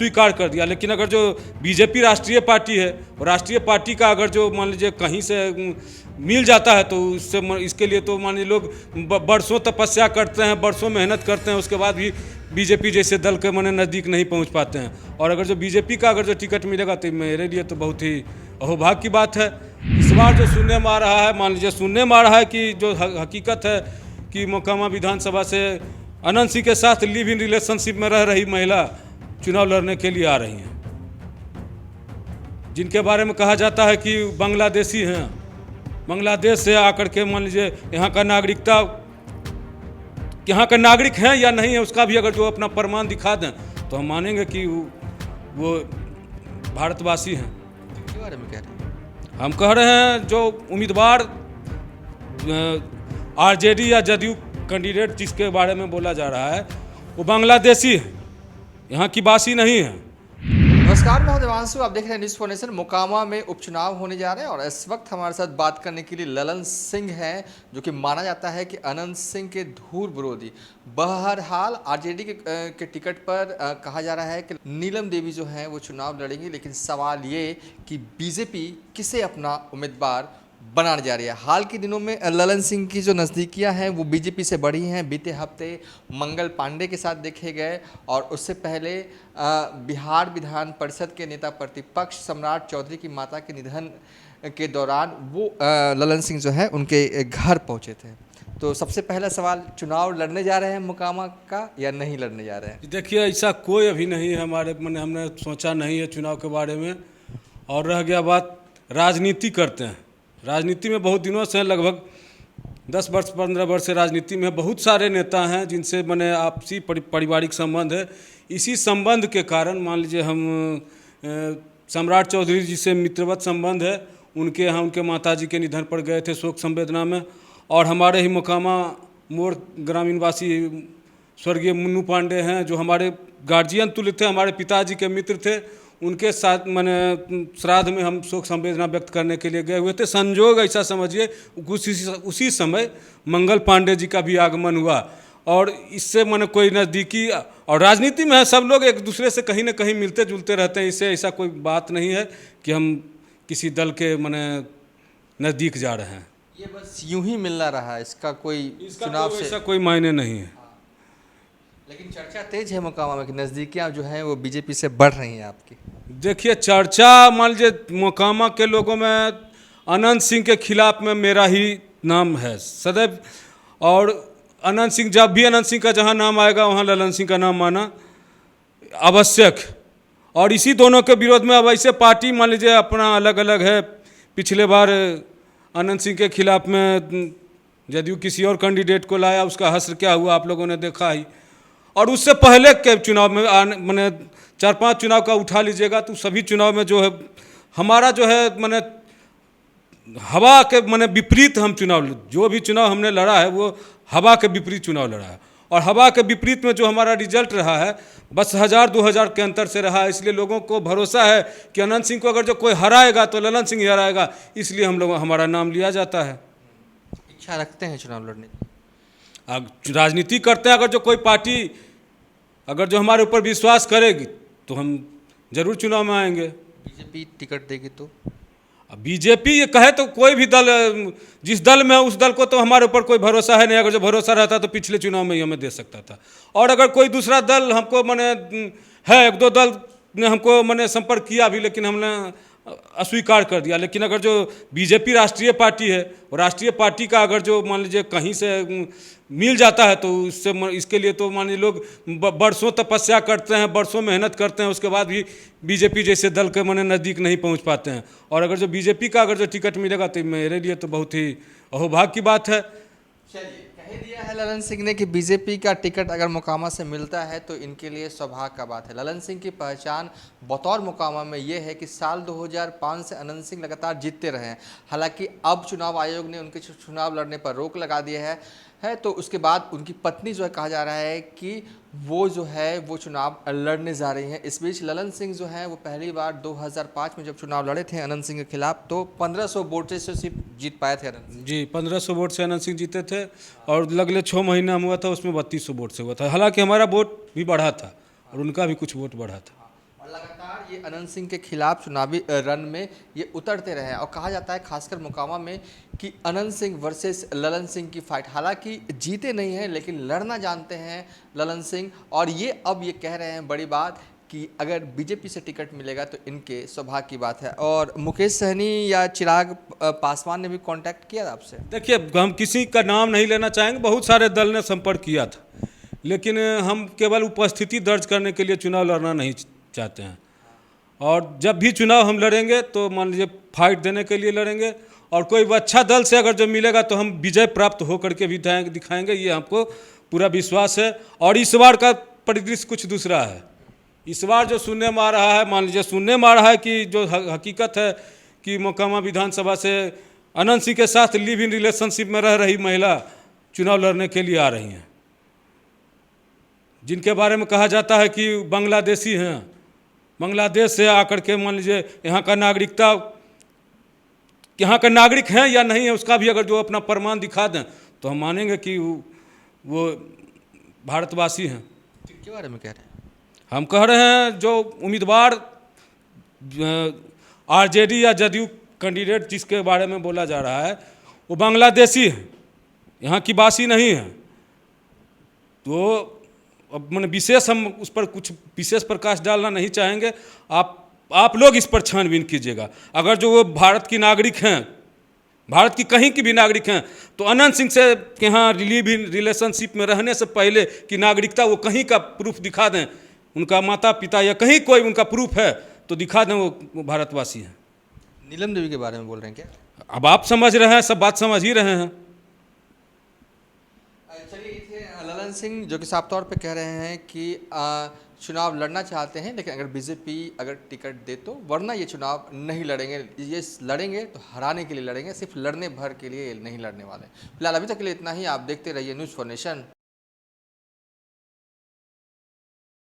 अस्वीकार कर दिया। लेकिन अगर जो बीजेपी राष्ट्रीय पार्टी है, और राष्ट्रीय पार्टी का अगर जो मान लीजिए कहीं से मिल जाता है तो इसके लिए तो मान लीजिए लोग बरसों तपस्या करते हैं, बरसों मेहनत करते हैं, उसके बाद भी बीजेपी जैसे दल के माने नज़दीक नहीं पहुंच पाते हैं। और अगर जो बीजेपी का अगर जो टिकट मिलेगा तो मेरे लिए तो बहुत ही अहोभाग्य की बात है। इस बार जो सुनने में आ रहा है, मान लीजिए सुनने में आ रहा है कि जो हकीकत है कि मोकामा विधानसभा से अनंत सिंह के साथ लिव इन रिलेशनशिप में रह रही महिला चुनाव लड़ने के लिए आ रही हैं, जिनके बारे में कहा जाता है कि बांग्लादेशी हैं, बांग्लादेश से आकर के मान लीजिए यहाँ का नागरिकता, यहाँ का नागरिक हैं या नहीं है उसका भी अगर जो अपना प्रमाण दिखा दें तो हम मानेंगे कि वो भारतवासी हैं। किसके बारे में कह रहे हैं? हम कह रहे हैं जो उम्मीदवार आरजेडी या जदयू कैंडिडेट जिसके बारे में बोला जा रहा है वो बांग्लादेशी है, यहाँ की वासी नहीं है। नमस्कार, मैं देवांशु, आप देख रहे हैं न्यूज़ फॉर नेशन। मोकामा में उपचुनाव होने जा रहे हैं और इस वक्त हमारे साथ बात करने के लिए ललन सिंह हैं, जो कि माना जाता है कि अनंत सिंह के धूल विरोधी। बहरहाल आरजेडी के टिकट पर कहा जा रहा है कि नीलम देवी जो हैं वो चुनाव लड़ेंगी, लेकिन सवाल ये कि बीजेपी किसे अपना उम्मीदवार बनाने जा रही है। हाल के दिनों में ललन सिंह की जो नज़दीकियां हैं वो बीजेपी से बढ़ी हैं। बीते हफ्ते मंगल पांडे के साथ देखे गए और उससे पहले बिहार विधान परिषद के नेता प्रतिपक्ष सम्राट चौधरी की माता के निधन के दौरान वो ललन सिंह जो है उनके घर पहुंचे थे। तो सबसे पहला सवाल, चुनाव लड़ने जा रहे हैं मोकामा का या नहीं लड़ने जा रहे हैं? देखिए, ऐसा कोई अभी नहीं है हमारे मन, हमने सोचा नहीं है चुनाव के बारे में। और रह गया बात, राजनीति करते हैं, राजनीति में बहुत दिनों से, लगभग 10 वर्ष 15 वर्ष से राजनीति में बहुत सारे नेता हैं जिनसे मैंने आपसी पारिवारिक संबंध है। इसी संबंध के कारण मान लीजिए हम सम्राट चौधरी जी से मित्रवत संबंध है, उनके यहाँ उनके माताजी के निधन पर गए थे शोक संवेदना में। और हमारे ही मोकामा मोड़ ग्रामीण वासी स्वर्गीय मुन्नू पांडे हैं, जो हमारे गार्जियन तुल्य थे, हमारे पिताजी के मित्र थे, उनके साथ मैंने श्राद्ध में हम शोक संवेदना व्यक्त करने के लिए गए हुए थे। संजोग ऐसा समझिए उसी समय मंगल पांडे जी का भी आगमन हुआ। और इससे मैंने कोई नज़दीकी, और राजनीति में है, सब लोग एक दूसरे से कहीं ना कहीं मिलते जुलते रहते हैं, इससे ऐसा कोई बात नहीं है कि हम किसी दल के मैंने नज़दीक जा रहे हैं। ये बस यूं ही मिलना रहा है, इसका कोई चुनाव से ऐसा कोई मायने नहीं है। लेकिन चर्चा तेज है मोकामा में कि नज़दीकियाँ जो हैं वो बीजेपी से बढ़ रही हैं आपकी। देखिए, चर्चा मान लीजिए मोकामा के लोगों में अनंत सिंह के खिलाफ में मेरा ही नाम है सदैव। और अनंत सिंह, जब भी अनंत सिंह का जहाँ नाम आएगा वहाँ ललन सिंह का नाम आना आवश्यक। और इसी दोनों के विरोध में अब ऐसे पार्टी मान लीजिए अपना अलग अलग है। पिछले बार अनंत सिंह के खिलाफ में जदयू किसी और कैंडिडेट को लाया, उसका हश्र क्या हुआ आप लोगों ने देखा ही। और उससे पहले के चुनाव में मैंने 4-5 चुनाव का उठा लीजिएगा तो सभी चुनाव में जो है हमारा जो है मैंने हवा के मैंने विपरीत हम चुनाव, जो भी चुनाव हमने लड़ा है वो हवा के विपरीत चुनाव लड़ा है। और हवा के विपरीत में जो हमारा रिजल्ट रहा है बस 1000-2000 के अंतर से रहा है। इसलिए लोगों को भरोसा है कि अनंत सिंह को अगर जो कोई हराएगा तो ललन सिंह ही हराएगा, इसलिए हम लोग हमारा नाम लिया जाता है। इच्छा रखते हैं चुनाव लड़ने की? राजनीति करते हैं, अगर जो कोई पार्टी अगर जो हमारे ऊपर विश्वास करेगी तो हम जरूर चुनाव में आएंगे। बीजेपी टिकट देगी तो? अब बीजेपी ये कहे तो कोई भी दल, जिस दल में है उस दल को तो हमारे ऊपर कोई भरोसा है नहीं। अगर जो भरोसा रहता तो पिछले चुनाव में ही हमें दे सकता था। और अगर कोई दूसरा दल हमको मैंने है, 1-2 दल ने हमको मैंने संपर्क किया भी, लेकिन हमने अस्वीकार कर दिया। लेकिन अगर जो बीजेपी राष्ट्रीय पार्टी है, और राष्ट्रीय पार्टी का अगर जो मान लीजिए कहीं से मिल जाता है तो इसके लिए तो मान लीजिए लोग बरसों तपस्या करते हैं, बरसों मेहनत करते हैं, उसके बाद भी बीजेपी जैसे दल के मैंने नज़दीक नहीं पहुंच पाते हैं। और अगर जो बीजेपी का अगर जो टिकट मिलेगा तो मेरे लिए तो बहुत ही अहोभाग्य की बात है। चलिए, कह दिया है ललन सिंह ने कि बीजेपी का टिकट अगर मोकामा से मिलता है तो इनके लिए सौभाग्य का बात है। ललन सिंह की पहचान बतौर मोकामा में ये है कि साल 2005 से अनंत सिंह लगातार जीतते रहे हैं। हालांकि अब चुनाव आयोग ने उनके चुनाव लड़ने पर रोक लगा दिया है तो उसके बाद उनकी पत्नी जो है, कहा जा रहा है कि वो जो है वो चुनाव लड़ने जा रही हैं। इस बीच ललन सिंह जो हैं वो पहली बार 2005 में जब चुनाव लड़े थे अनंत सिंह के खिलाफ तो 1500 वोट से सिर्फ जीत पाए थे अनंत सिंह। जी, 1500 वोट से अनंत सिंह जीते थे। और लगले 6 महीना हुआ था, उसमें 3200 वोट से हुआ था। हालांकि हमारा वोट भी बढ़ा था और उनका भी कुछ वोट बढ़ा था। ये अनंत सिंह के खिलाफ चुनावी रन में ये उतरते रहे हैं और कहा जाता है खासकर मोकामा में कि अनंत सिंह वर्सेस ललन सिंह की फाइट, हालांकि जीते नहीं हैं लेकिन लड़ना जानते हैं ललन सिंह। और ये अब ये कह रहे हैं बड़ी बात कि अगर बीजेपी से टिकट मिलेगा तो इनके सौभाग्य की बात है। और मुकेश सहनी या चिराग पासवान ने भी कांटेक्ट किया था आपसे? देखिए, हम किसी का नाम नहीं लेना चाहेंगे, बहुत सारे दल ने संपर्क किया था, लेकिन हम केवल उपस्थिति दर्ज करने के लिए चुनाव लड़ना नहीं चाहते हैं। और जब भी चुनाव हम लड़ेंगे तो मान लीजिए फाइट देने के लिए लड़ेंगे, और कोई अच्छा दल से अगर जो मिलेगा तो हम विजय प्राप्त होकर के भी दिखाएंगे, ये हमको पूरा विश्वास है। और इस बार का परिदृश्य कुछ दूसरा है। इस बार जो सुनने में आ रहा है, मान लीजिए सुनने में आ रहा है कि जो हकीकत है कि मोकामा विधानसभा से अनंत सिंह के साथ लिव इन रिलेशनशिप में रह रही महिला चुनाव लड़ने के लिए आ रही हैं, जिनके बारे में कहा जाता है कि बांग्लादेशी हैं, बांग्लादेश से आकर के मान लीजिए यहाँ का नागरिकता, यहाँ का नागरिक हैं या नहीं है उसका भी अगर जो अपना प्रमाण दिखा दें तो हम मानेंगे कि वो भारतवासी हैं। किनके बारे में कह रहे हैं? हम कह रहे हैं जो उम्मीदवार आरजेडी या जदयू कैंडिडेट जिसके बारे में बोला जा रहा है वो बांग्लादेशी है, यहाँ की वासी नहीं है। तो अब मैंने विशेष हम उस पर कुछ विशेष प्रकाश डालना नहीं चाहेंगे। आप लोग इस पर छानबीन कीजिएगा। अगर जो वो भारत की नागरिक हैं, भारत की कहीं की भी नागरिक हैं, तो अनंत सिंह से यहाँ लिव इन रिलेशनशिप में रहने से पहले की नागरिकता वो कहीं का प्रूफ दिखा दें, उनका माता पिता या कहीं कोई उनका प्रूफ है तो दिखा दें वो भारतवासी हैं। नीलम देवी के बारे में बोल रहे हैं क्या? अब आप समझ रहे हैं, सब बात समझ ही रहे हैं। चलिए, थे ललन सिंह जो कि साफ तौर पे कह रहे हैं कि चुनाव लड़ना चाहते हैं लेकिन अगर बीजेपी अगर टिकट दे तो, वरना ये चुनाव नहीं लड़ेंगे। ये लड़ेंगे तो हराने के लिए लड़ेंगे, सिर्फ लड़ने भर के लिए नहीं लड़ने वाले। फिलहाल अभी तक के लिए इतना ही। आप देखते रहिए न्यूज़ फॉर नेशन।